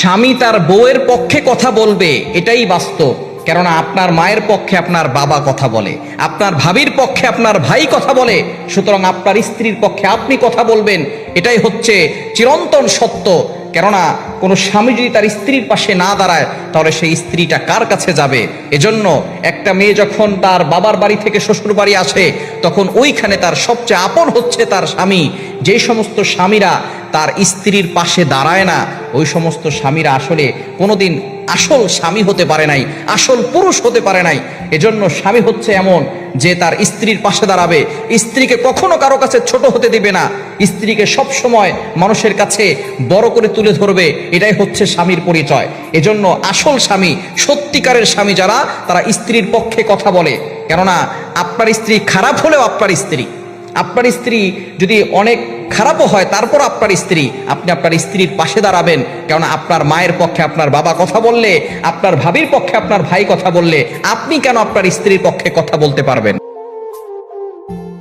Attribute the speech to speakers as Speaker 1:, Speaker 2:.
Speaker 1: স্বামী তার বউয়ের পক্ষে কথা বলবে, এটাই বাস্তব। কেননা আপনার মায়ের পক্ষে আপনার বাবা কথা বলে, আপনার ভাবির পক্ষে আপনার ভাই কথা বলে, সুতরাং আপনার স্ত্রীর পক্ষে আপনি কথা বলবেন, এটাই হচ্ছে চিরন্তন সত্য। কেননা কোনো স্বামী যদি তার স্ত্রীর পাশে না দাঁড়ায়, তাহলে সেই স্ত্রীটা কার কাছে যাবে? এজন্য একটা মেয়ে যখন তার বাবার বাড়ি থেকে শ্বশুর বাড়ি আসে, তখন ওইখানে তার সবচেয়ে আপন হচ্ছে তার স্বামী। যে সমস্ত স্বামীরা তার স্ত্রীর পাশে দাঁড়ায় না, ওই সমস্ত স্বামীরা আসলে কোনোদিন আসল স্বামী হতে পারে নাই, আসল পুরুষ হতে পারে নাই। এজন্য স্বামী হচ্ছে এমন যে তার স্ত্রীর পাশে দাঁড়াবে, স্ত্রীকে কখনো কারো কাছে ছোট হতে দিবে না, স্ত্রীকে সব সময় মানুষের কাছে বড় করে তুলে ধরবে। এটাই হচ্ছে স্বামীর পরিচয়। এজন্য আসল স্বামী, সত্যিকারের স্বামী যারা, তারা স্ত্রীর পক্ষে কথা বলে। কেননা আপনার স্ত্রী খারাপ হলেও আপনার স্ত্রী যদি অনেক খারাপও হয়, তারপর আপনার স্ত্রী, আপনি আপনার স্ত্রীর পাশে দাঁড়াবেন। কেননা আপনার মায়ের পক্ষে আপনার বাবা কথা বললে, আপনার ভাবির পক্ষে আপনার ভাই কথা বললে, আপনি কেন আপনার স্ত্রীর পক্ষে কথা বলতে পারবেন?